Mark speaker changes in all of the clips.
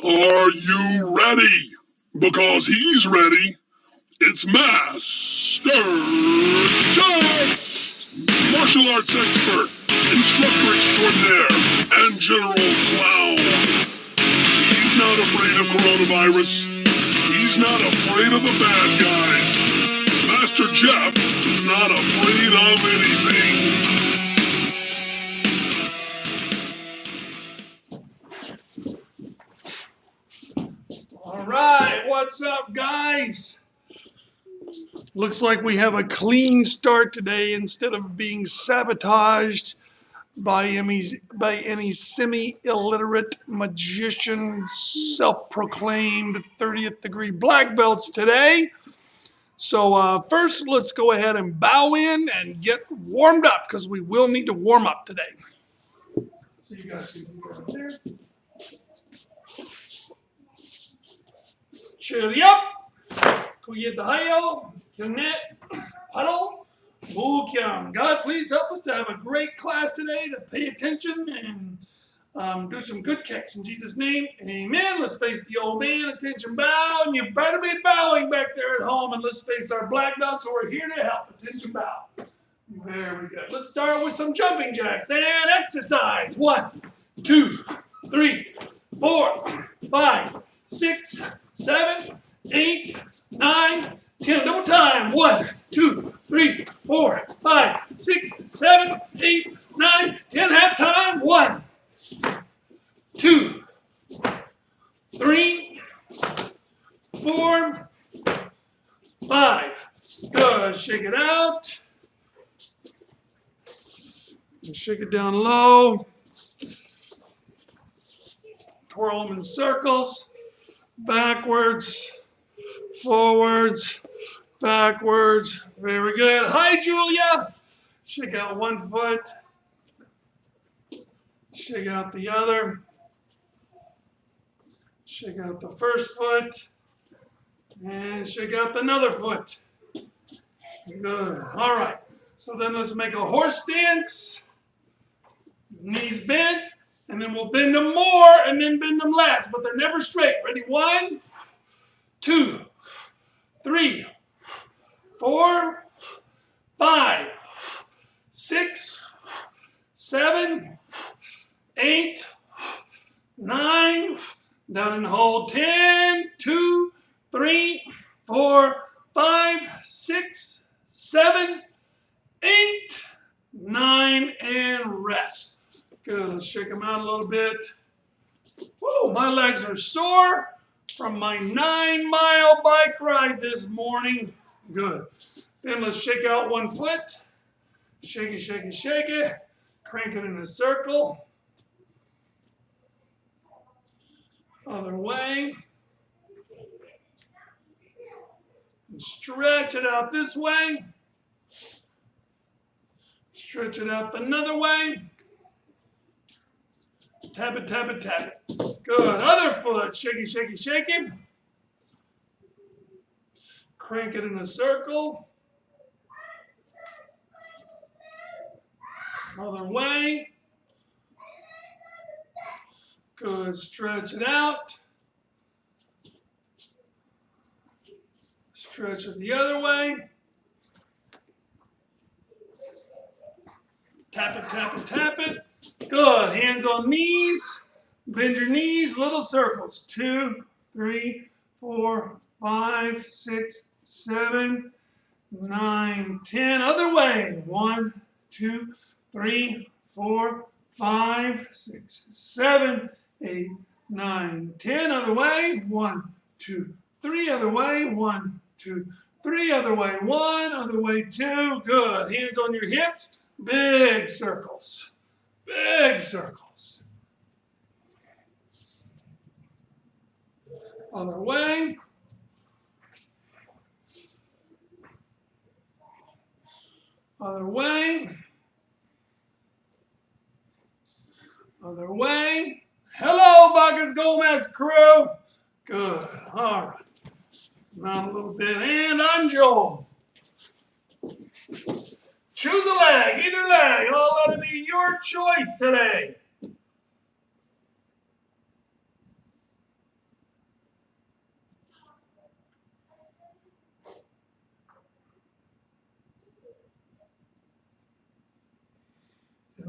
Speaker 1: Are you ready? Because he's ready. It's Master Jeff, martial arts expert, instructor extraordinaire, and general clown. He's not afraid of coronavirus. He's not afraid of the bad guys. Master Jeff is not afraid of anything.
Speaker 2: All right, what's up, guys? Looks like we have a clean start today instead of being sabotaged by any semi-illiterate magician, self-proclaimed 30th degree black belts today. So first, let's go ahead and bow in and get warmed up because we will need to warm up today. So you guys can go right there. Chili up, Kuya Connect, Huddle, Bukyam. God, please help us to have a great class today, to pay attention and do some good kicks. In Jesus' name, amen. Let's face the old man, attention bow, and you better be bowing back there at home, and let's face our black belts who are here to help. Attention bow. Very good. Let's start with some jumping jacks and exercise. 1, 2, 3, 4, 5, 6, 7, 8, 9, 10. Double time. 1, 2, 3, 4, 5, 6, 7, 8, 9, 10. Half time. 1, 2, 3, 4, 5. Good. Shake it out. Shake it down low. Twirl them in circles. Backwards, forwards, backwards. Very good. Hi, Julia. Shake out one foot. Shake out the other. Shake out the first foot. And shake out another foot. Good. All right. So then let's make a horse stance. Knees bent. And then we'll bend them more and then bend them less, but they're never straight. Ready? 1, 2, 3, 4, 5, 6, 7, 8, 9, down and hold 10, 2, 3, 4, 5, 6, 7, 8, 9, and rest. Good, let's shake them out a little bit. Whoa, my legs are sore from my 9-mile bike ride this morning. Good. Then let's shake out one foot. Shake it, shake it, shake it. Crank it in a circle. Other way. And stretch it out this way. Stretch it out another way. Tap it, tap it, tap it. Good. Other foot. Shake it, shake it, shake it. Crank it in a circle. Other way. Good. Stretch it out. Stretch it the other way. Tap it, tap it, tap it. Good. Hands on knees. Bend your knees. Little circles. 2, 3, 4, 5, 6, 7, 9, 10. Other way. 1, 2, 3, 4, 5, 6, 7, 8, 9, 10. Other way. 1, 2, 3. Other way. 1, 2, 3. Other way. 1. Other way. 2. Good. Hands on your hips. Big circles. Big circles. Other way. Other way. Other way. Hello, Bacchus Gomez crew. Good. All right. Now a little bit. And I'm Joel. Choose a leg, either leg. I'll let it be your choice today.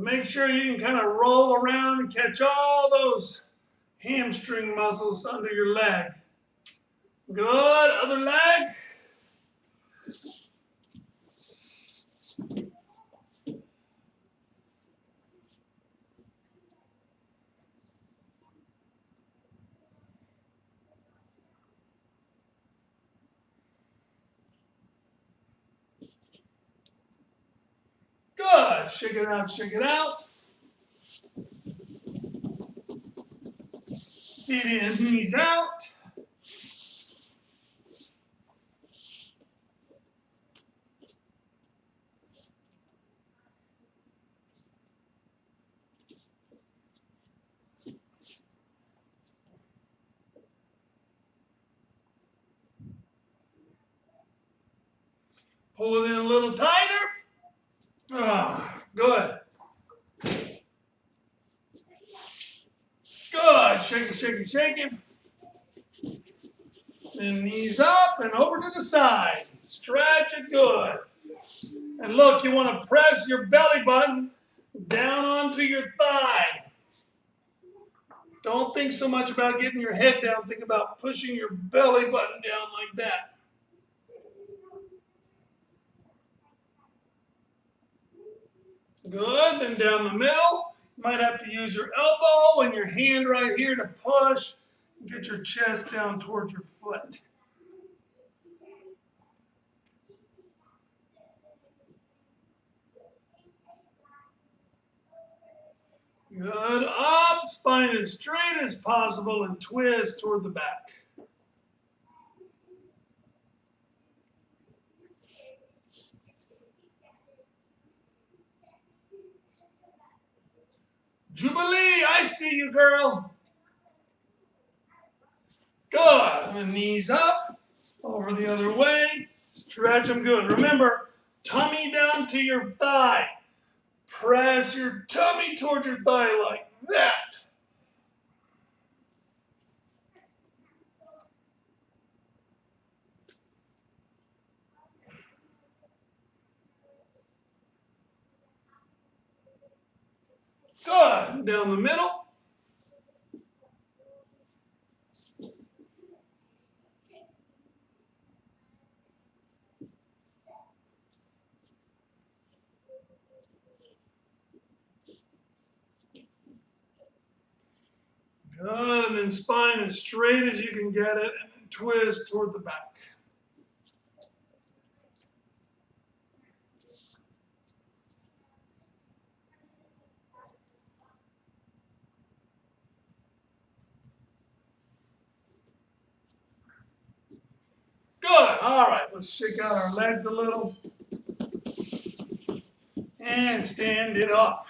Speaker 2: Make sure you can kind of roll around and catch all those hamstring muscles under your leg. Good. Other leg. Good. Shake it out, shake it out. Feet in, knees out. Pull it in a little tighter. Ah, good. Good. Shake it, shake it, shake it. And knees up and over to the side. Stretch it good. And look, you want to press your belly button down onto your thigh. Don't think so much about getting your head down. Think about pushing your belly button down like that. Good. Then down the middle. You might have to use your elbow and your hand right here to push. Get your chest down towards your foot. Good. Up. Spine as straight as possible and twist toward the back. Jubilee, I see you, girl. Good. And knees up, over the other way. Stretch them good. Remember, tummy down to your thigh. Press your tummy towards your thigh like that. Good. Down the middle. Good. And then spine as straight as you can get it and then twist toward the back. Good. All right. Let's shake out our legs a little. And stand it up.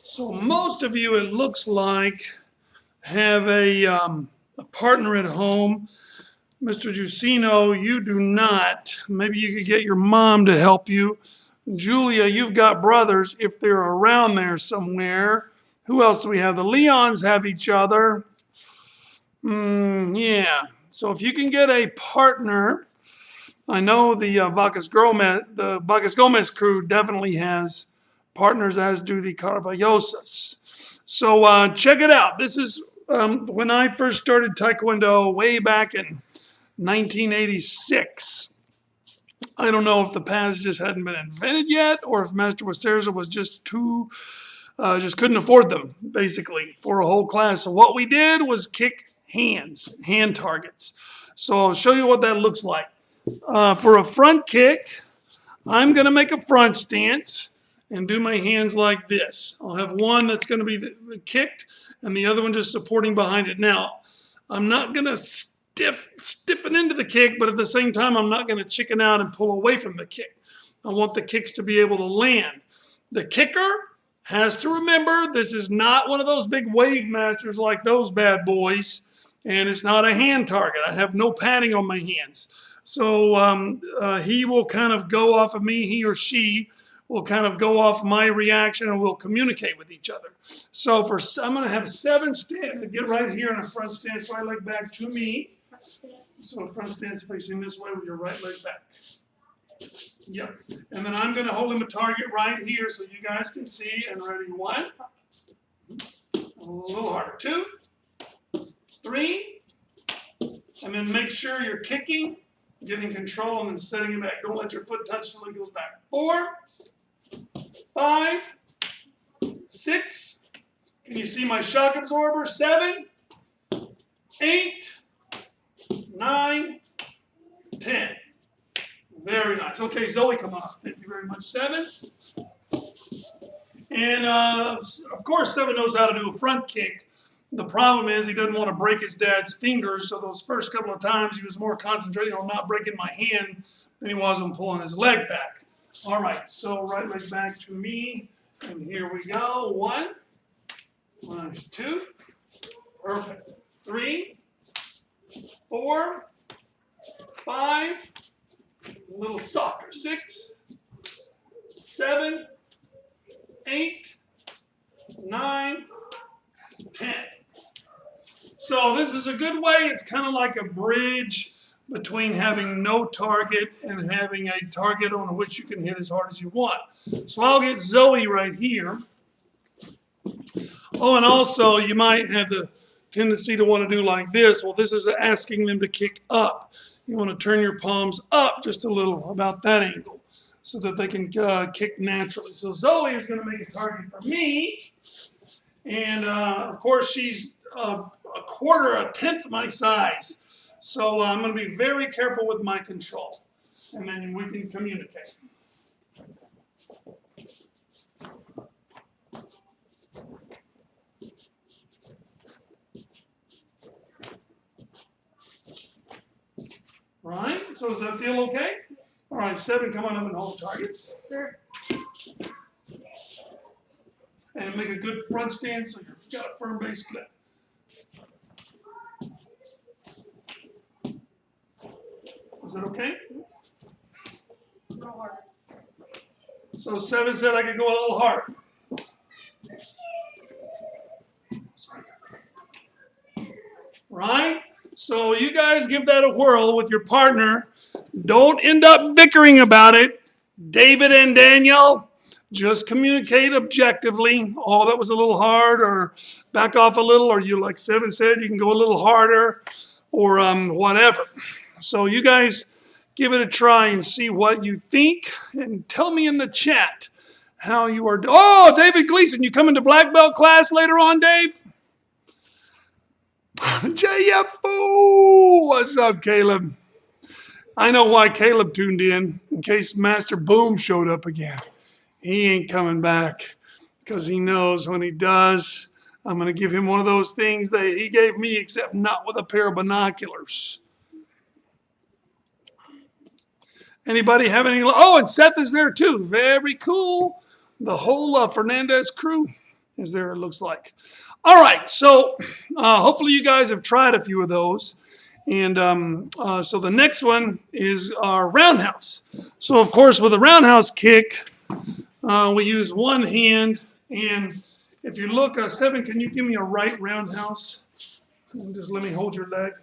Speaker 2: So most of you, it looks like, have a partner at home. Mr. Giussino, you do not. Maybe you could get your mom to help you. Julia, you've got brothers if they're around there somewhere. Who else do we have? The Leons have each other. Yeah. So if you can get a partner, I know the Bacchus Gomez crew definitely has partners, as do the Carballosas. So check it out. This is when I first started Taekwondo way back in 1986. I don't know if the paths just hadn't been invented yet, or if Master Waserza was just just couldn't afford them, basically, for a whole class. So what we did was kick hand targets. So I'll show you what that looks like. For a front kick, I'm going to make a front stance and do my hands like this. I'll have one that's going to be kicked and the other one just supporting behind it. Now, I'm not going to stiffen into the kick, but at the same time, I'm not going to chicken out and pull away from the kick. I want the kicks to be able to land. The kicker has to remember this is not one of those big wave masters like those bad boys, and it's not a hand target. I have no padding on my hands. So he will kind of go off of me, he or she will kind of go off my reaction and we'll communicate with each other. So I'm going to have 7 stand. Get right here in a front stance, right leg back to me. So front stance facing this way with your right leg back. Yep. And then I'm going to hold him a target right here so you guys can see. And ready, 1. A little harder. 2, 3. And then make sure you're kicking, getting control, and then setting it back. Don't let your foot touch until it goes back. 4, 5, 6. Can you see my shock absorber? 7, 8, 9, 10. Very nice. Okay, Zoe, come on. Thank you very much. 7. And of course, 7 knows how to do a front kick. The problem is he doesn't want to break his dad's fingers, so those first couple of times he was more concentrating on not breaking my hand than he was on pulling his leg back. All right, so right leg back to me, and here we go. 1, 2, perfect. 3, 4, 5, a little softer. 6, 7, 8, 9, 10. So this is a good way. It's kind of like a bridge between having no target and having a target on which you can hit as hard as you want. So I'll get Zoe right here. Oh, and also you might have the tendency to want to do like this. Well, this is asking them to kick up. You want to turn your palms up just a little, about that angle, so that they can kick naturally. So Zoe is going to make a target for me. And of course, she's a quarter, a tenth my size. So I'm going to be very careful with my control. And then we can communicate. Right? So does that feel okay? All right, 7, come on up and hold target.
Speaker 3: Sure.
Speaker 2: And make a good front stance so you've got a firm base grip. Is that okay?
Speaker 3: A little harder.
Speaker 2: So 7 said I could go a little harder. Right? So you guys give that a whirl with your partner. Don't end up bickering about it. David and Daniel, just communicate objectively. Oh, that was a little hard, or back off a little, or you, like 7 said, you can go a little harder, or whatever. So you guys give it a try and see what you think, and tell me in the chat how you are doing. Oh, David Gleason, you coming to black belt class later on, Dave? JFO! What's up, Caleb? I know why Caleb tuned in case Master Boom showed up again. He ain't coming back because he knows when he does, I'm going to give him one of those things that he gave me, except not with a pair of binoculars. Anybody have any? Oh, and Seth is there too. Very cool. The whole Fernandez crew is there, it looks like. All right, so hopefully you guys have tried a few of those. And so the next one is our roundhouse. So, of course, with a roundhouse kick, we use one hand. And if you look, 7, can you give me a right roundhouse? And just let me hold your leg.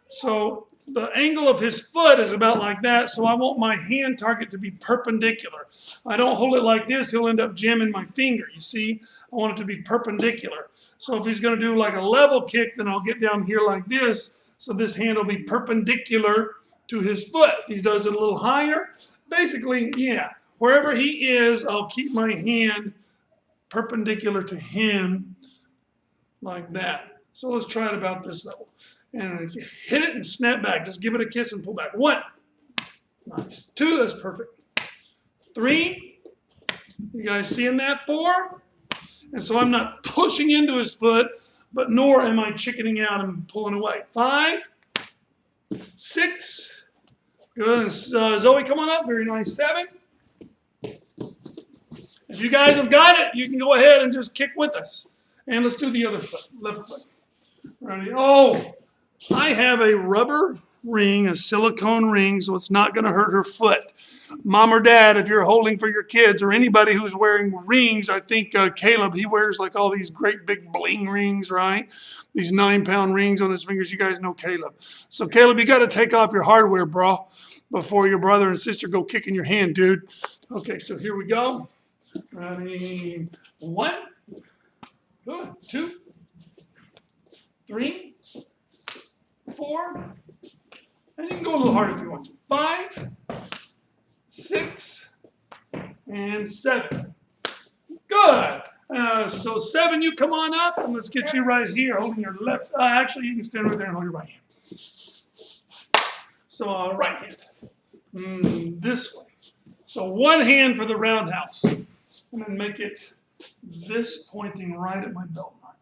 Speaker 2: So the angle of his foot is about like that, so I want my hand target to be perpendicular. I don't hold it like this, he'll end up jamming my finger, you see? I want it to be perpendicular. So if he's going to do like a level kick, then I'll get down here like this, so this hand will be perpendicular to his foot. If he does it a little higher, basically, yeah, wherever he is, I'll keep my hand perpendicular to him like that. So let's try it about this level. And hit it and snap back. Just give it a kiss and pull back. 1. Nice. 2, that's perfect. 3. You guys seeing that? 4. And so I'm not pushing into his foot, but nor am I chickening out and pulling away. 5. 6. Good. And, Zoe, come on up. Very nice. 7. If you guys have got it, you can go ahead and just kick with us. And let's do the other foot, left foot. Ready? Oh, I have a rubber ring, a silicone ring, so it's not going to hurt her foot. Mom or Dad, if you're holding for your kids or anybody who's wearing rings, I think Caleb, he wears like all these great big bling rings, right? These 9-pound rings on his fingers. You guys know Caleb. So Caleb, you got to take off your hardware, bro. before your brother and sister go kicking your hand, dude. Okay, so here we go. Ready? 1, good, 2, 3, 4, and you can go a little harder if you want to. 5, 6, and 7. Good. So 7, you come on up, and let's get you right here, holding your left. Actually, you can stand right there and hold your right hand. So right hand, this way. So one hand for the roundhouse. I'm gonna make it this pointing right at my belt line,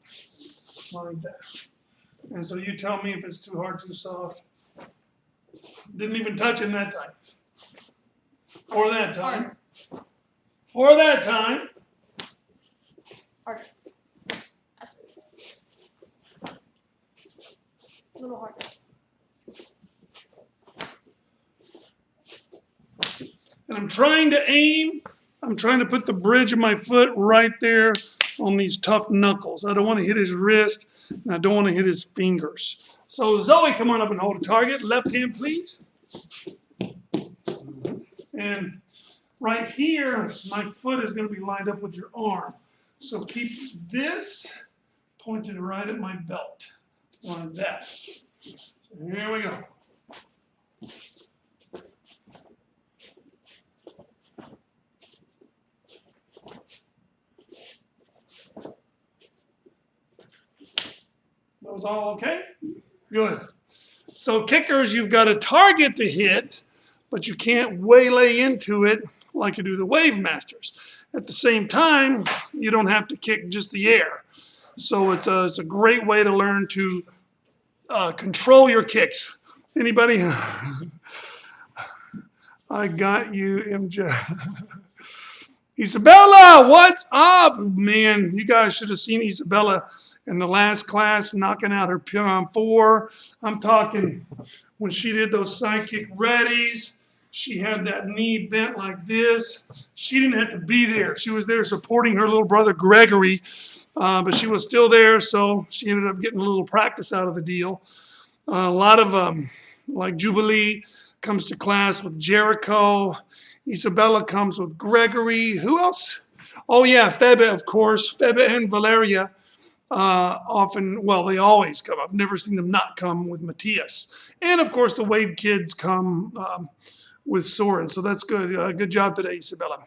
Speaker 2: like that. And so you tell me if it's too hard, too soft. Didn't even touch him that time. Or that time. Or that time.
Speaker 3: Harder. A little harder.
Speaker 2: And I'm trying to aim. I'm trying to put the bridge of my foot right there on these tough knuckles. I don't want to hit his wrist, and I don't want to hit his fingers. So Zoe, come on up and hold a target. Left hand, please. And right here, my foot is going to be lined up with your arm. So keep this pointed right at my belt, like that. So here we go. That was all okay? Good. So kickers, you've got a target to hit, but you can't waylay into it like you do the Wave Masters. At the same time, you don't have to kick just the air. So it's a great way to learn to control your kicks. Anybody? I got you, MJ. Isabella, what's up? Man, you guys should have seen Isabella in the last class knocking out her Pion 4. I'm talking when she did those side kick readies. She had that knee bent like this. She didn't have to be there. She was there supporting her little brother Gregory, but she was still there, so she ended up getting a little practice out of the deal. A lot of, like Jubilee comes to class with Jericho. Isabella comes with Gregory. Who else? Oh, yeah, Febe, of course. Febe and Valeria often, well, they always come. I've never seen them not come with Matthias. And, of course, the Wade kids come with Soren. So that's good. Good job today, Isabella.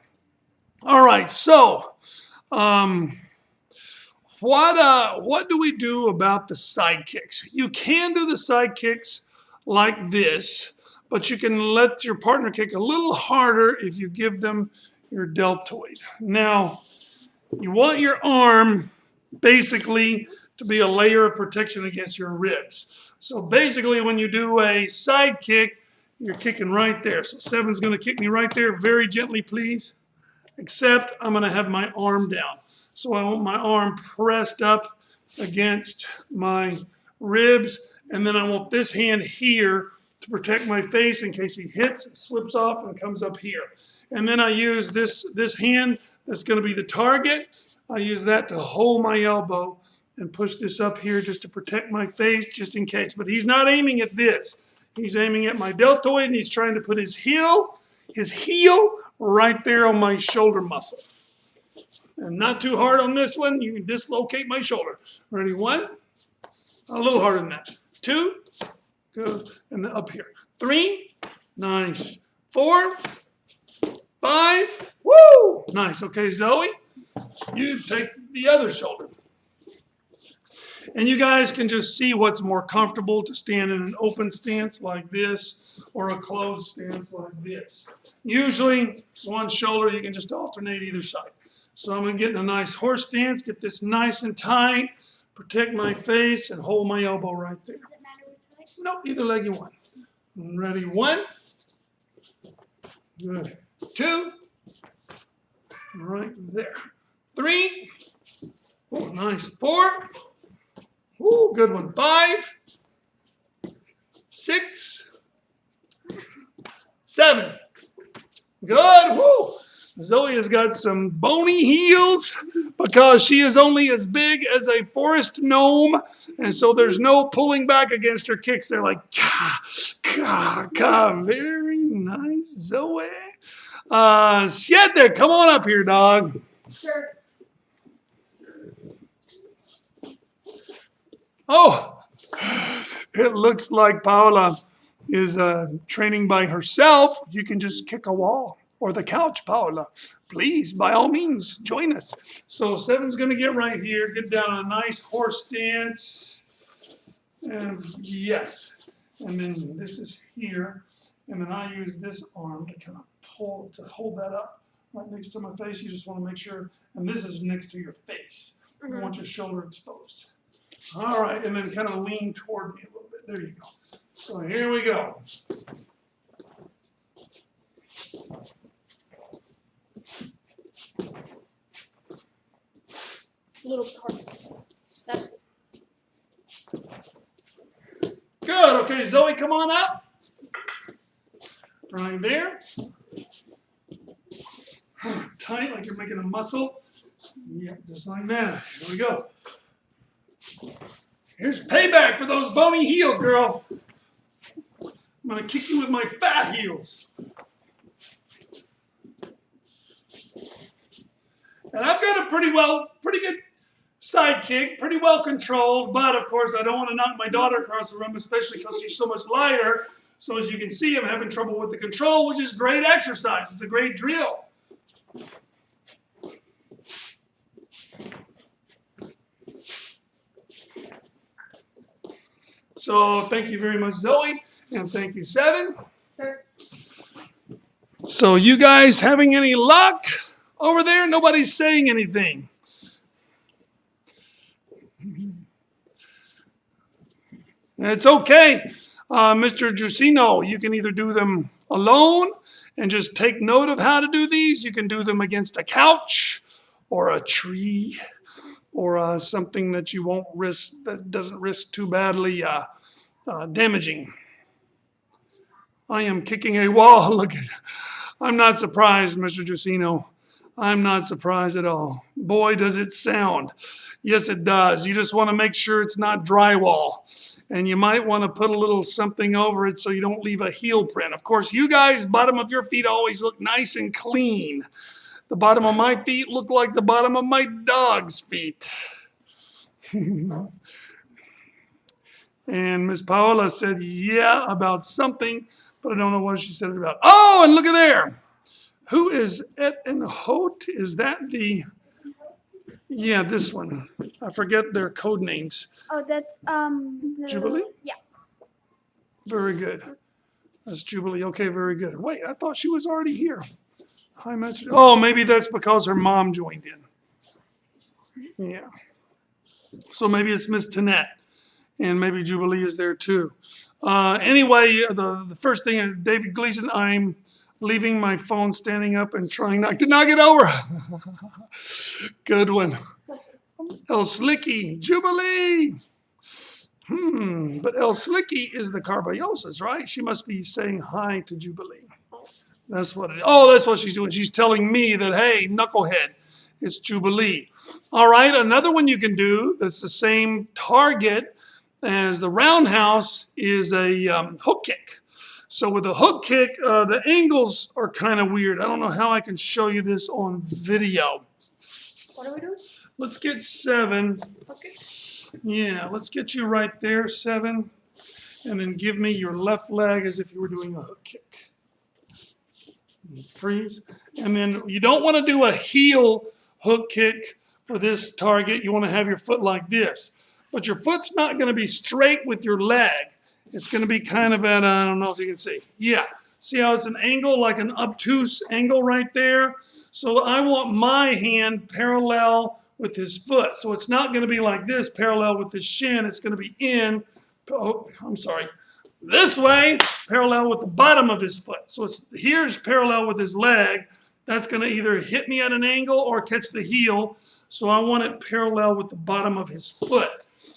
Speaker 2: All right, so what do we do about the side kicks? You can do the side kicks like this, but you can let your partner kick a little harder if you give them your deltoid. Now, you want your arm basically to be a layer of protection against your ribs. So basically when you do a side kick, you're kicking right there. So 7's going to kick me right there very gently, please. Except I'm going to have my arm down. So I want my arm pressed up against my ribs, and then I want this hand here to protect my face in case he hits, slips off, and comes up here. And then I use this hand that's going to be the target. I use that to hold my elbow and push this up here just to protect my face, just in case. But he's not aiming at this. He's aiming at my deltoid, and he's trying to put his heel right there on my shoulder muscle. And not too hard on this one. You can dislocate my shoulder. Ready? 1. A little harder than that. 2. Good. And then up here. 3. Nice. 4. 5. Woo! Nice. Okay, Zoe, you take the other shoulder. And you guys can just see what's more comfortable to stand in an open stance like this or a closed stance like this. Usually, it's one shoulder. You can just alternate either side. So I'm going to get in a nice horse stance, get this nice and tight, protect my face, and hold my elbow right there.
Speaker 3: Does it matter which leg?
Speaker 2: Nope, either leg you want. Ready? 1. Good. 2. Right there. 3. Oh, nice. 4. Ooh, good one. 5. 6. 7. Good. Woo. Zoe has got some bony heels because she is only as big as a forest gnome, and so there's no pulling back against her kicks. They're like, ka, ka, ka. Very nice, Zoe. Siete, come on up here, dog.
Speaker 3: Sure.
Speaker 2: Oh, it looks like Paola is training by herself. You can just kick a wall or the couch, Paola. Please, by all means, join us. So Seven's going to get right here, get down a nice horse stance. And yes. And then this is here. And then I use this arm to kind of pull, to hold that up right next to my face. You just want to make sure, and this is next to your face. You want your shoulder exposed. All right, and then kind of lean toward me a little bit. There you go. So here we go.
Speaker 3: Little hard. That's
Speaker 2: Good. Okay, Zoe, come on up. Right there. Tight, like you're making a muscle. Yeah, just like that. Here we go. Here's payback for those bony heels, girls. I'm going to kick you with my fat heels. And I've got a pretty good side kick, pretty well controlled, but of course I don't want to knock my daughter across the room, especially because she's so much lighter. So as you can see, I'm having trouble with the control, which is great exercise. It's a great drill. So thank you very much, Zoe, and thank you, Seven.
Speaker 3: sure.
Speaker 2: So you guys having any luck over there? Nobody's saying anything. It's okay, Mr. Giussino. You can either do them alone and just take note of how to do these. You can do them against a couch or a tree or something that you won't risk, that doesn't risk too badly damaging. I am kicking a wall. Look at, I'm not surprised, Mr. Giussino. I'm not surprised at all. Boy, does it sound. Yes, it does. You just want to make sure it's not drywall. And you might want to put a little something over it so you don't leave a heel print. Of course, you guys, bottom of your feet always look nice and clean. The bottom of my feet look like the bottom of my dog's feet. And Miss Paola said, yeah, about something, but I don't know what she said it about. Oh, and look at there. Who is Et and Hot? Is that the... Yeah, this one. I forget their code names.
Speaker 3: Oh, that's
Speaker 2: Jubilee?
Speaker 3: Yeah.
Speaker 2: Very good. That's Jubilee. Okay, very good. Wait, I thought she was already here. Hi, message. Oh, maybe that's because her mom joined in. Yeah. So maybe it's Miss Tanette, and maybe Jubilee is there too. Anyway, the first thing, David Gleason, I'm leaving my phone standing up and trying not to knock it over. Good one. El Slicky, Jubilee. But El Slicky is the Carballosis, right? She must be saying hi to Jubilee. That's what it is. Oh, that's what she's doing. She's telling me that, hey, knucklehead, it's Jubilee. All right, another one you can do that's the same target as the roundhouse is a hook kick. So with a hook kick, the angles are kind of weird. I don't know how I can show you this on video.
Speaker 3: What are we doing?
Speaker 2: Let's get Seven.
Speaker 3: Okay.
Speaker 2: Yeah, let's get you right there, Seven. And then give me your left leg as if you were doing a hook kick. Freeze. And then you don't want to do a heel hook kick for this target. You want to have your foot like this. But your foot's not going to be straight with your leg. It's going to be kind of at, I don't know if you can see. Yeah. See how it's an angle, like an obtuse angle right there? So I want my hand parallel with his foot. So it's not going to be like this, parallel with his shin. It's going to be in, oh, I'm sorry, this way, parallel with the bottom of his foot. So here's parallel with his leg. That's going to either hit me at an angle or catch the heel. So I want it parallel with the bottom of his foot.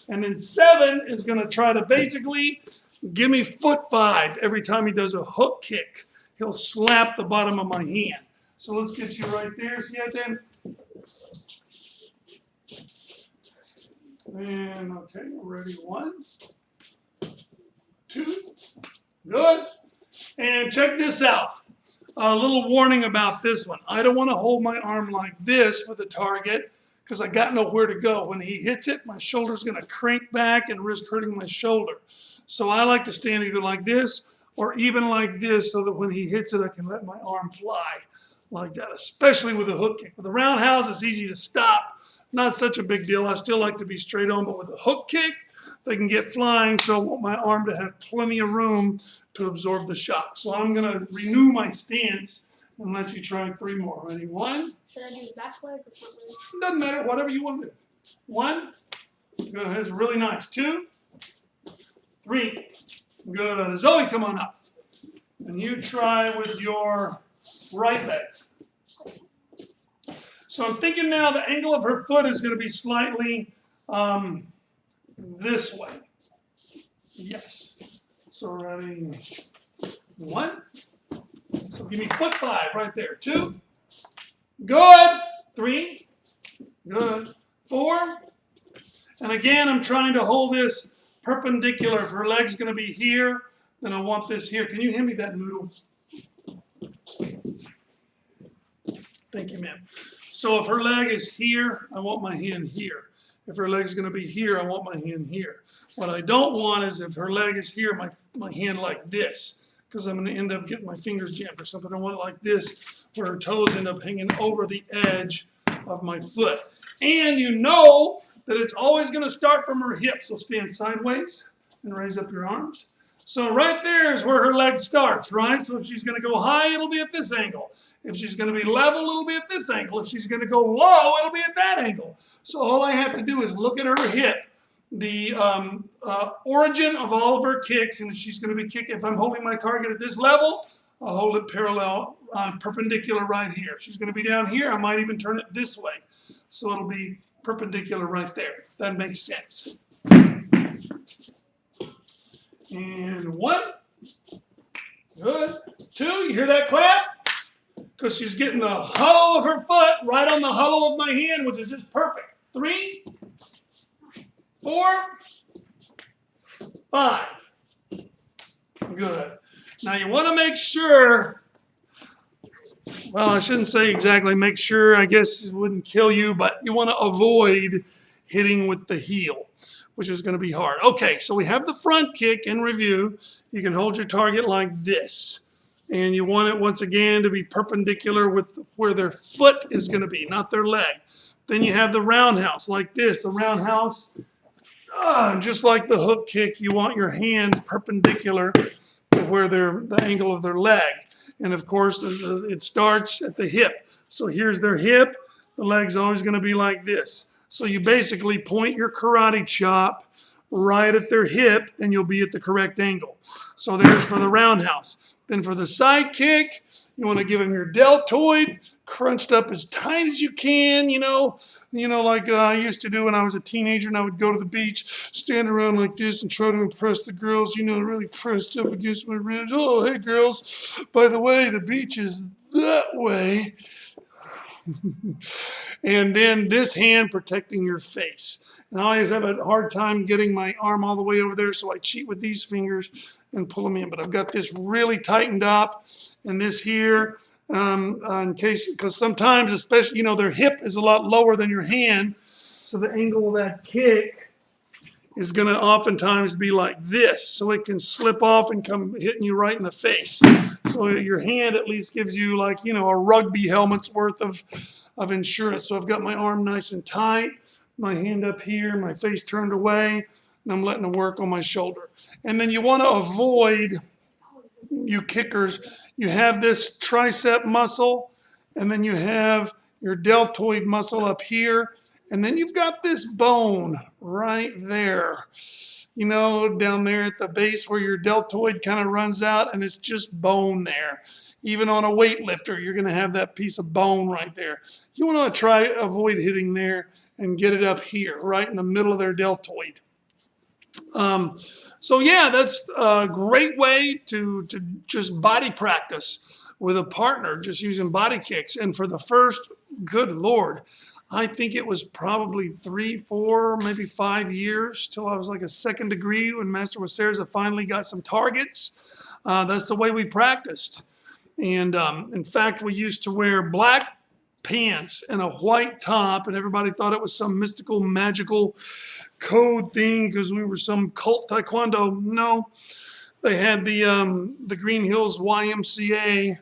Speaker 2: And then Seven is going to try to basically give me foot five every time he does a hook kick. He'll slap the bottom of my hand. So let's get you right there. See that then? And okay, ready, 1, 2, good. And check this out. A little warning about this one. I don't want to hold my arm like this for the target because I got nowhere to go. When he hits it, my shoulder's going to crank back and risk hurting my shoulder. So I like to stand either like this or even like this so that when he hits it, I can let my arm fly like that, especially with a hook kick. With a roundhouse, it's easy to stop. Not such a big deal. I still like to be straight on, but with a hook kick, they can get flying, so I want my arm to have plenty of room to absorb the shock. So I'm going to renew my stance and let you try 3 more. Ready? 1.
Speaker 3: Should I do back leg or front leg?
Speaker 2: Doesn't matter, whatever you want to do. 1. Good, that's really nice. 2. 3. Good. Zoe, come on up. And you try with your right leg. So I'm thinking now the angle of her foot is going to be slightly this way. Yes. So ready. 1. So give me foot 5 right there. 2. Good. 3. Good. 4. And again, I'm trying to hold this perpendicular. If her leg's going to be here, then I want this here. Can you hand me that noodle? Thank you, ma'am. So if her leg is here, I want my hand here. If her leg's going to be here, I want my hand here. What I don't want is if her leg is here, my hand like this, because I'm going to end up getting my fingers jammed or something. I want it like this, where her toes end up hanging over the edge of my foot. And you know that it's always going to start from her hip. So stand sideways and raise up your arms. So right there is where her leg starts, right? So if she's going to go high, it'll be at this angle. If she's going to be level, it'll be at this angle. If she's going to go low, it'll be at that angle. So all I have to do is look at her hip, the origin of all of her kicks, and if she's going to be kicking, if I'm holding my target at this level, I'll hold it parallel, perpendicular right here. If she's going to be down here, I might even turn it this way. So it'll be perpendicular right there, if that makes sense. And 1. Good. 2. You hear that clap? Because she's getting the hollow of her foot right on the hollow of my hand, which is just perfect. 3. 4. 5. Good. Now you want to make sure, well, I shouldn't say exactly make sure, I guess it wouldn't kill you, but you want to avoid hitting with the heel, which is going to be hard. Okay, so we have the front kick in review. You can hold your target like this. And you want it, once again, to be perpendicular with where their foot is going to be, not their leg. Then you have the roundhouse like this. The roundhouse, just like the hook kick, you want your hand perpendicular to where the angle of their leg. And, of course, it starts at the hip. So here's their hip. The leg's always going to be like this. So you basically point your karate chop right at their hip, and you'll be at the correct angle. So there's for the roundhouse. Then for the side kick, you want to give them your deltoid crunched up as tight as you can, like I used to do when I was a teenager, and I would go to the beach, stand around like this and try to impress the girls, really pressed up against my ribs. Oh, hey, girls, by the way, the beach is that way. And then this hand protecting your face. And I always have a hard time getting my arm all the way over there, so I cheat with these fingers and pull them in. But I've got this really tightened up, and this here, in case, because sometimes, especially, their hip is a lot lower than your hand, so the angle of that kick is going to oftentimes be like this, so it can slip off and come hitting you right in the face. So your hand at least gives you a rugby helmet's worth of insurance. So I've got my arm nice and tight, my hand up here, my face turned away, and I'm letting it work on my shoulder. And then you want to avoid, you kickers, you have this tricep muscle, and then you have your deltoid muscle up here, and then you've got this bone right there, down there at the base where your deltoid kind of runs out, and it's just bone there. Even on a weightlifter, you're going to have that piece of bone right there. You want to avoid hitting there and get it up here, right in the middle of their deltoid. So yeah, that's a great way to just body practice with a partner, just using body kicks. And for the first, good Lord, I think it was probably 3, 4, maybe 5 years till I was like a second degree when Master Wacerza finally got some targets. That's the way we practiced. And in fact, we used to wear black pants and a white top, and everybody thought it was some mystical, magical code thing because we were some cult taekwondo. No, they had the Green Hills YMCA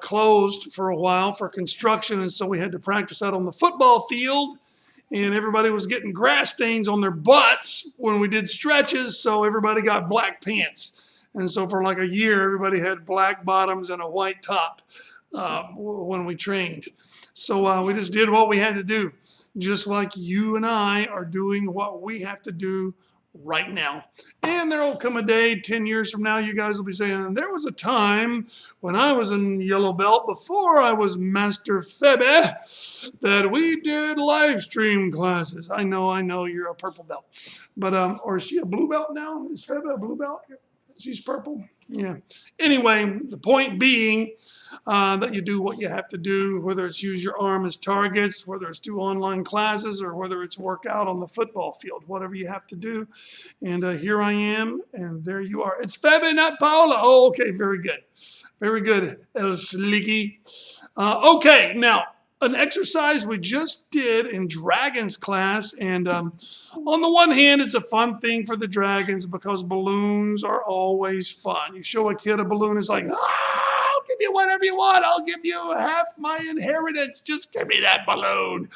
Speaker 2: closed for a while for construction, and so we had to practice out on the football field, and everybody was getting grass stains on their butts when we did stretches, so everybody got black pants. And so for like a year, everybody had black bottoms and a white top when we trained. So we just did what we had to do, just like you and I are doing what we have to do right now. And there will come a day 10 years from now, you guys will be saying, there was a time when I was in yellow belt before I was Master Febe that we did live stream classes. I know you're a purple belt. But, or is she a blue belt now? Is Febe a blue belt? She's purple? Yeah. Anyway, the point being that you do what you have to do, whether it's use your arm as targets, whether it's do online classes, or whether it's work out on the football field, whatever you have to do. And here I am, and there you are. It's Febe, not Paola. Oh, okay, very good. Very good, El Slicky. Okay, now, an exercise we just did in Dragons class, and on the one hand, it's a fun thing for the Dragons because balloons are always fun. You show a kid a balloon, it's like, I'll give you whatever you want. I'll give you half my inheritance. Just give me that balloon.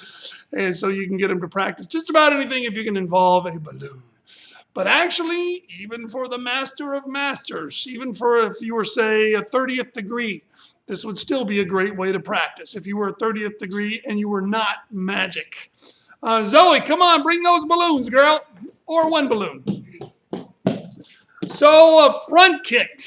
Speaker 2: And so you can get them to practice just about anything if you can involve a balloon. But actually, even for the master of masters, even for if you were, say, a 30th degree, this would still be a great way to practice if you were a 30th degree and you were not magic. Zoe, come on, bring those balloons, girl. Or one balloon. So a front kick.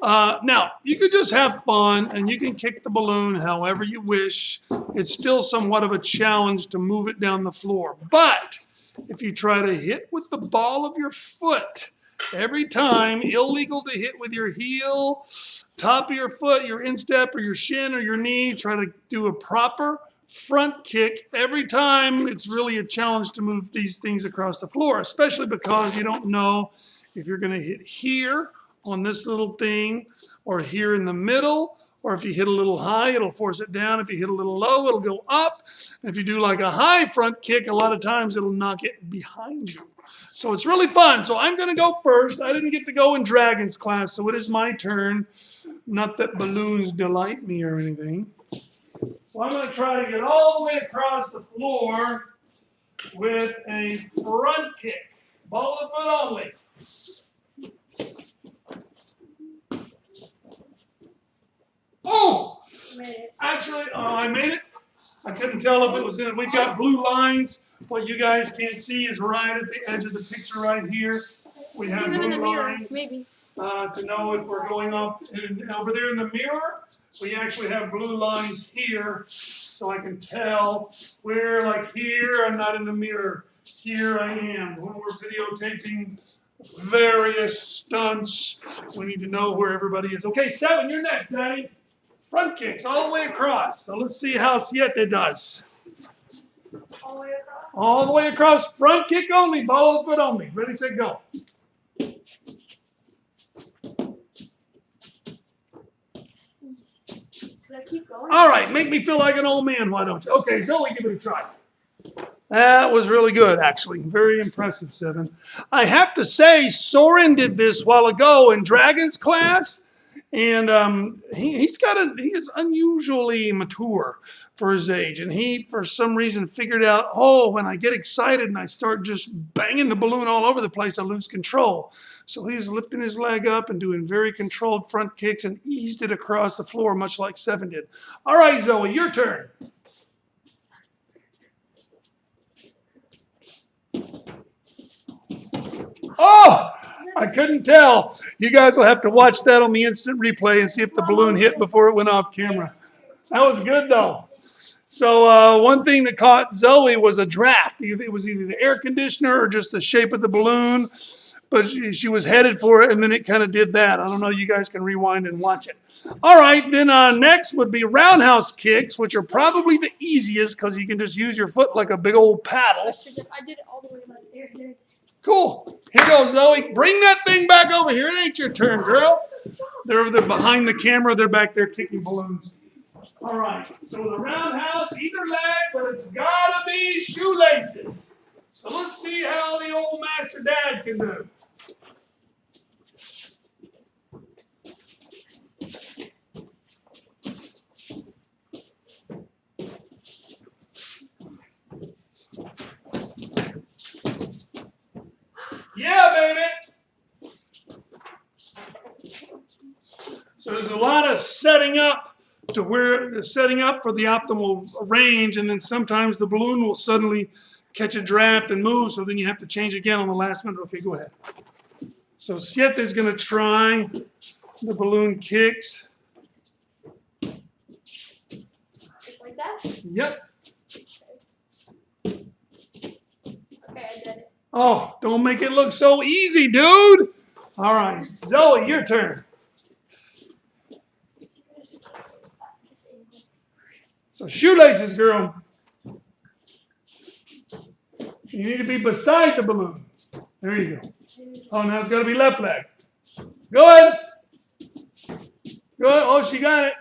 Speaker 2: Now, you could just have fun and you can kick the balloon however you wish. It's still somewhat of a challenge to move it down the floor. But if you try to hit with the ball of your foot every time, illegal to hit with your heel, top of your foot, your instep, or your shin, or your knee. Try to do a proper front kick every time. It's really a challenge to move these things across the floor, especially because you don't know if you're going to hit here on this little thing, or here in the middle, or if you hit a little high, it'll force it down. If you hit a little low, it'll go up. And if you do like a high front kick, a lot of times it'll knock it behind you. So it's really fun. So I'm going to go first. I didn't get to go in Dragons class, so it is my turn. Not that balloons delight me or anything. So I'm going to try to get all the way across the floor with a front kick. Ball of foot only. Oh! Actually, I made it. I couldn't tell if it was in. We've got blue lines. What you guys can't see is right at the edge of the picture right here. We have blue lines to know if we're going off. And over there in the mirror, we actually have blue lines here, so I can tell where, like here, I'm not in the mirror. Here I am. When we're videotaping various stunts, we need to know where everybody is. Okay, 7, you're next, Daddy. Front kicks all the way across. So let's see how Siete does.
Speaker 3: All the way across?
Speaker 2: All the way across, front kick only, ball of the foot only. Ready, set, go.
Speaker 3: Can I keep going?
Speaker 2: All right, make me feel like an old man, why don't you? Okay, Zoe, give it a try. That was really good, actually. Very impressive, 7. I have to say, Soren did this while ago in Dragons class. And he is unusually mature for his age. And he, for some reason, figured out, oh, when I get excited and I start just banging the balloon all over the place, I lose control. So he's lifting his leg up and doing very controlled front kicks and eased it across the floor, much like 7 did. All right, Zoe, your turn. Oh! I couldn't tell. You guys will have to watch that on the instant replay and see if the balloon hit before it went off camera. That was good, though. So one thing that caught Zoe was a draft. It was either the air conditioner or just the shape of the balloon. But she was headed for it, and then it kind of did that. I don't know. You guys can rewind and watch it. All right, then next would be roundhouse kicks, which are probably the easiest because you can just use your foot like a big old paddle.
Speaker 3: I did it all the way back there.
Speaker 2: Cool. Here goes Zoe. Bring that thing back over here. It ain't your turn, girl. They're behind the camera. They're back there kicking balloons. All right. So the roundhouse, either leg, but it's got to be shoelaces. So let's see how the old master dad can do. Yeah, baby. So there's a lot of setting up for the optimal range, and then sometimes the balloon will suddenly catch a draft and move, so then you have to change again on the last minute. Okay, go ahead. So Siete is going to try the balloon kicks.
Speaker 3: Just like that?
Speaker 2: Yep.
Speaker 3: Okay, I did it.
Speaker 2: Oh, don't make it look so easy, dude. All right, Zoe, your turn. So shoelaces, girl. You need to be beside the balloon. There you go. Oh, now it's got to be left leg. Go ahead. Go ahead. Oh, she got it.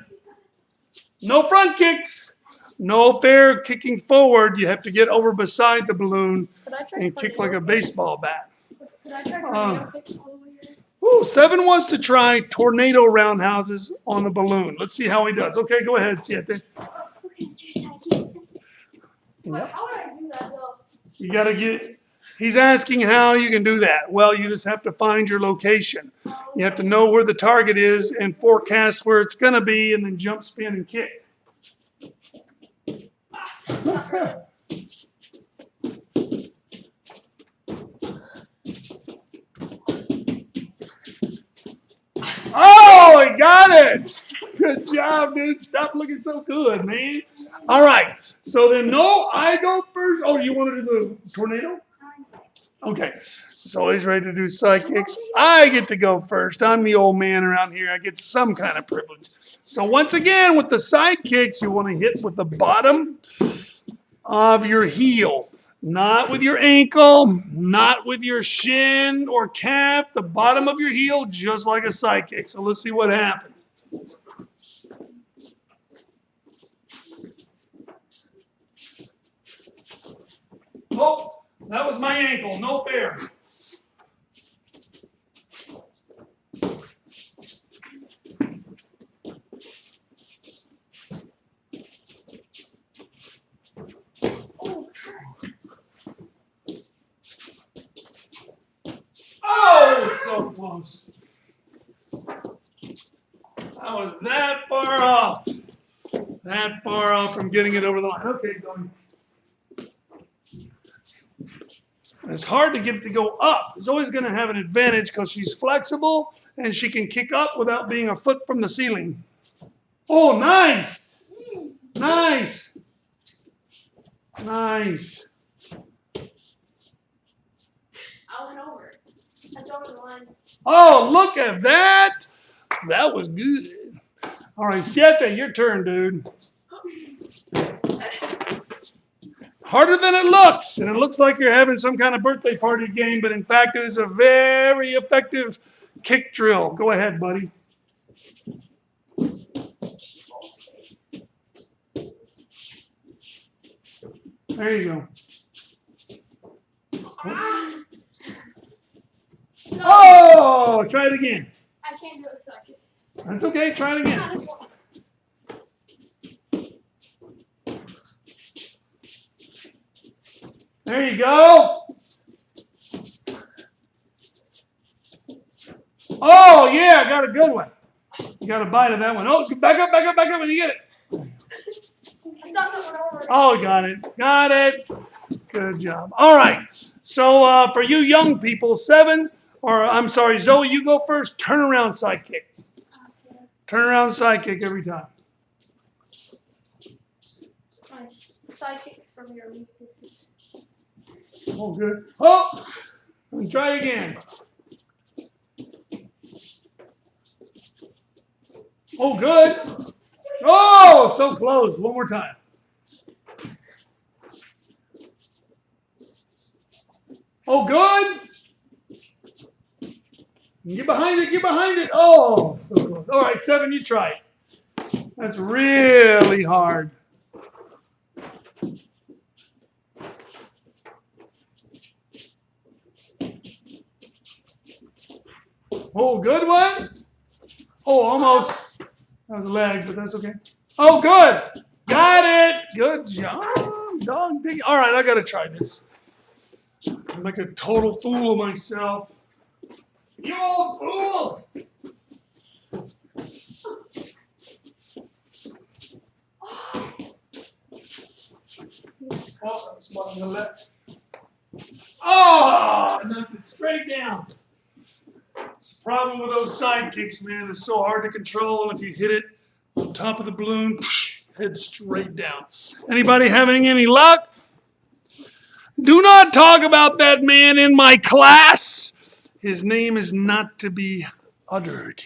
Speaker 2: No front kicks. No fair kicking forward. You have to get over beside the balloon and kick like a baseball bat.
Speaker 3: Could I try tornado kicks all the way here?
Speaker 2: Ooh, 7 wants to try tornado roundhouses on the balloon. Let's see how he does. Okay, go ahead, Siete.
Speaker 3: Okay,
Speaker 2: Yep.
Speaker 3: how would I do that though?
Speaker 2: You got to get, he's asking how you can do that. Well, you just have to find your location. You have to know where the target is and forecast where it's going to be and then jump, spin, and kick. Oh, I got it. Good job, dude. Stop looking so good, man. All right. So then, no, I go first. Oh, you want to do the tornado? Okay. So he's ready to do side kicks. I get to go first. I'm the old man around here. I get some kind of privilege. So once again, with the side kicks, you want to hit with the bottom of your heel. Not with your ankle, not with your shin or calf, the bottom of your heel, just like a side kick. So let's see what happens. Oh, that was my ankle. No fair. Oh, so close. I was that far off. That far off from getting it over the line. Okay, Zoe. It's hard to get it to go up. Zoe's going to have an advantage because she's flexible and she can kick up without being a foot from the ceiling. Oh, nice. Nice. Nice.
Speaker 3: I went over. That's over the line.
Speaker 2: Oh, look at that. That was good. All right, Siete, your turn, dude. Harder than it looks, and it looks like you're having some kind of birthday party game, but in fact, it is a very effective kick drill. Go ahead, buddy. There you go. Oh, try it again.
Speaker 3: I can't do it second.
Speaker 2: That's okay. Try it again. There you go. Oh, yeah, I got a good one. You got a bite of that one. Oh, back up when you get it.
Speaker 3: I thought that went over.
Speaker 2: Oh, got it. Got it. Good job. All right. So for you young people, 7, or I'm sorry, Zoe, you go first. Turn around side kick.
Speaker 3: Okay.
Speaker 2: Turn around side kick every time.
Speaker 3: Nice. Side kick from your weakness.
Speaker 2: Oh, good. Oh, let me try again. Oh, good. Oh, so close. One more time. Oh, good. Get behind it, get behind it. Oh, so close. All right, 7, you try it. That's really hard. Oh, good one. Oh, almost. That was a leg, but that's okay. Oh, good. Got it. Good job. Dog dig. All right, I got to try this. I'm like a total fool of myself. You old fool. Oh, that was one on the left. Oh, knocked it straight down. It's the problem with those side kicks, man. It's so hard to control, and if you hit it on top of the balloon, head straight down. Anybody having any luck? Do not talk about that man in my class. His name is not to be uttered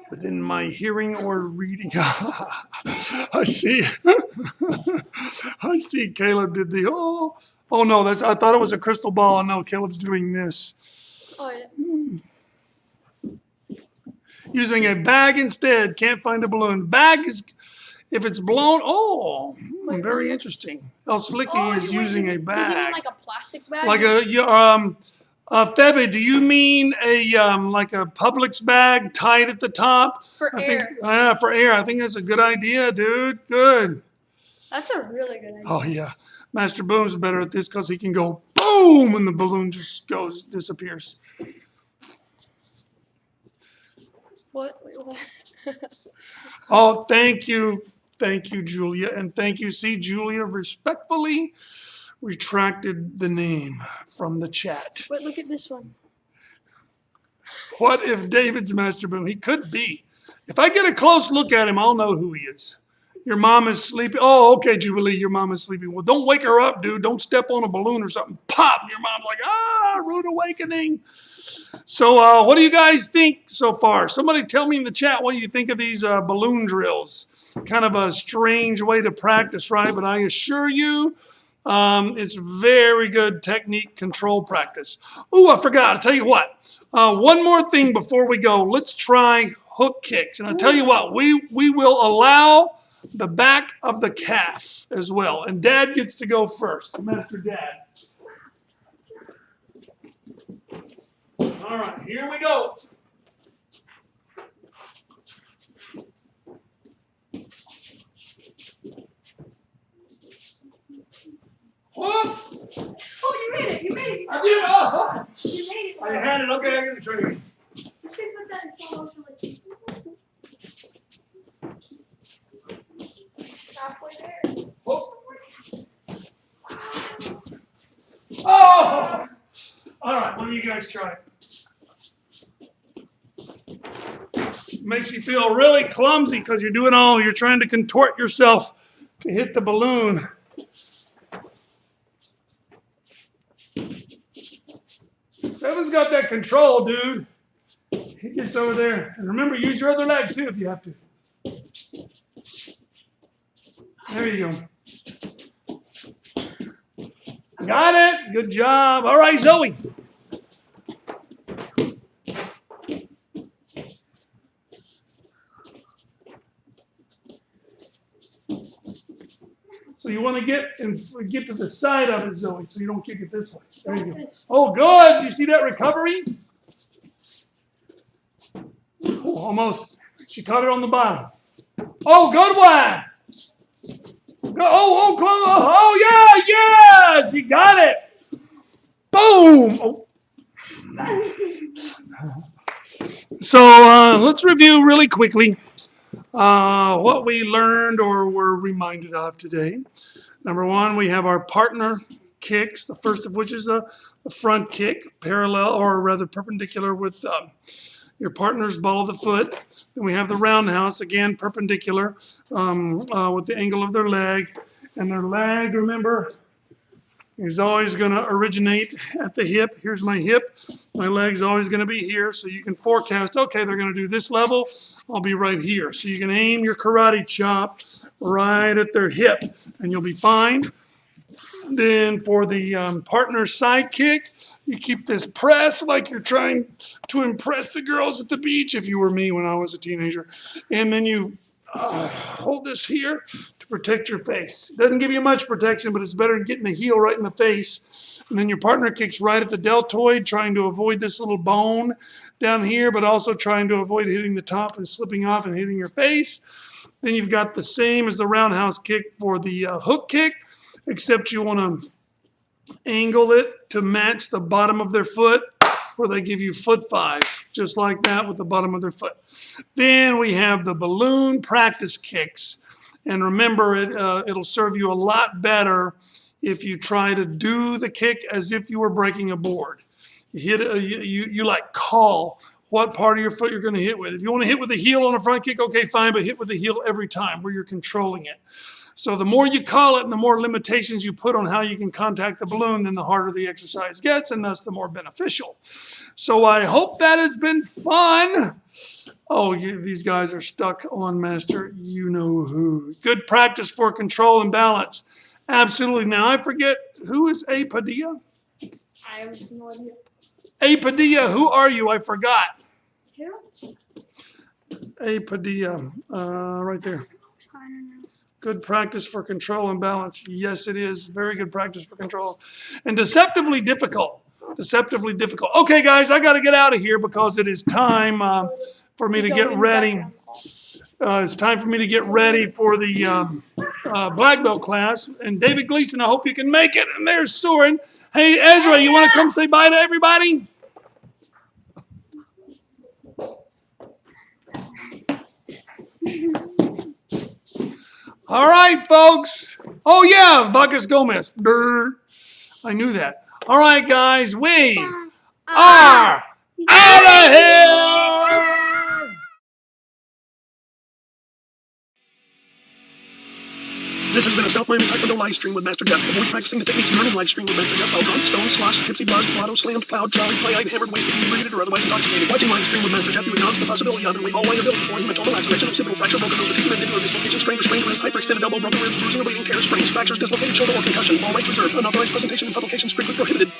Speaker 2: within my hearing or reading. I see. I see Caleb did the, oh no, I thought it was a crystal ball. No, Caleb's doing this.
Speaker 3: Oh, yeah.
Speaker 2: Using a bag instead. Can't find a balloon. Bag is, if it's blown, very interesting. El Slicky is using a bag.
Speaker 3: Does he mean like a plastic bag?
Speaker 2: Like Febe, do you mean like a Publix bag tied at the top?
Speaker 3: For air.
Speaker 2: For air. I think that's a good idea, dude. Good.
Speaker 3: That's a really good idea.
Speaker 2: Oh, yeah. Master Boom's better at this because he can go boom and the balloon just disappears.
Speaker 3: What? Wait, what?
Speaker 2: Oh, thank you. Thank you, Julia. And thank you. See, Julia respectfully retracted the name from the chat.
Speaker 3: Wait, look at this one.
Speaker 2: What if David's Master Boom? He could be. If I get a close look at him, I'll know who he is. Your mom is sleeping. Oh, okay, Jubilee, your mom is sleeping. Well, don't wake her up, dude. Don't step on a balloon or something. Pop! Your mom's like, rude awakening. So what do you guys think so far? Somebody tell me in the chat what you think of these balloon drills. Kind of a strange way to practice, right? But I assure you, it's very good technique control practice. Oh, I forgot. I'll tell you what. One more thing before we go. Let's try hook kicks. And I'll tell you what. We will allow the back of the calf as well. And Dad gets to go first. Master Dad. All right, here we go. Whoop!
Speaker 3: Oh, you made it! You made it!
Speaker 2: I did. Oh,
Speaker 3: You made it!
Speaker 2: I had it. Okay, I got to try it.
Speaker 3: You should put that in slow motion like halfway there.
Speaker 2: Whoop. Oh! All right, what do you guys try? Makes you feel really clumsy because you're trying to contort yourself to hit the balloon. Seven's got that control, dude. He gets over there. And remember, use your other leg too if you have to. There you go. Got it. Good job. All right, Zoe. So you want to get to the side of it, Zoe, so you don't kick it this way. There you go. Oh, good. You see that recovery? Oh, almost. She caught it on the bottom. Oh, good one. Oh, yeah, yeah. She got it. Boom. Oh. So let's review really quickly what we learned or were reminded of today. Number one, we have our partner kicks, the first of which is the front kick, parallel or rather perpendicular with your partner's ball of the foot. Then we have the roundhouse, again perpendicular with the angle of their leg. And their leg, remember, is always going to originate at the hip. Here's my hip. My leg's always going to be here. So you can forecast, okay, they're going to do this level. I'll be right here. So you can aim your karate chop right at their hip, and you'll be fine. Then for the partner side kick, you keep this press like you're trying to impress the girls at the beach, if you were me when I was a teenager. And then you hold this here to protect your face. It doesn't give you much protection, but it's better than getting the heel right in the face. And then your partner kicks right at the deltoid, trying to avoid this little bone down here, but also trying to avoid hitting the top and slipping off and hitting your face. Then you've got the same as the roundhouse kick for the hook kick, except you want to angle it to match the bottom of their foot, where they give you foot 5, just like that with the bottom of their foot. Then we have the balloon practice kicks. And remember, it'll serve you a lot better if you try to do the kick as if you were breaking a board. You hit, you like call what part of your foot you're going to hit with. If you want to hit with the heel on a front kick, okay, fine, but hit with the heel every time where you're controlling it. So the more you call it and the more limitations you put on how you can contact the balloon, then the harder the exercise gets, and thus the more beneficial. So I hope that has been fun. Oh, these guys are stuck on Master You-Know-Who. Good practice for control and balance. Absolutely. Now, I forget, who is A. Padilla?
Speaker 3: I have no idea.
Speaker 2: A. Padilla, who are you? I forgot.
Speaker 3: Here?
Speaker 2: A. Padilla, right there.
Speaker 3: I don't know.
Speaker 2: Good practice for control and balance. Yes, it is. Very good practice for control. And deceptively difficult. Deceptively difficult. Okay, guys, I got to get out of here because it is time for me to get ready. It's time for me to get ready for the black belt class. And David Gleason, I hope you can make it. And there's Soren. Hey, Ezra, you want to come say bye to everybody? All right, folks. Oh, yeah, Vacas Gomez. Brr. I knew that. All right, guys, we are out of here!
Speaker 4: This has been a Self-Miami Taekwondo live stream with Master Jeff. Avoid practicing the technique learned in live stream with Master Jeff. While drunk, stoned, sloshed, tipsy, buzzed, blotto, slammed, plowed, jolly, play-eyed, hammered, wasted, inebriated, or otherwise intoxicated. Watching live stream with Master Jeff, you acknowledge the possibility of and waive all liability for mental laceration, occipital fracture, broken nose, acute mandibular dislocation, strained wrist, hyperextended elbow, broken ribs, bruising, awaiting care, sprains, fractures, dislocated shoulder, or concussion. All rights reserved. Unauthorized presentation and publication strictly prohibited.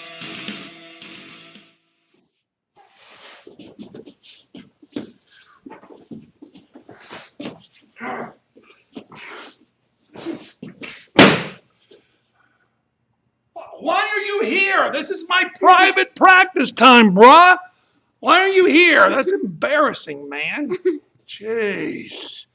Speaker 2: Why are you here? This is my private practice time, bruh. Why are you here? That's embarrassing, man. Jeez.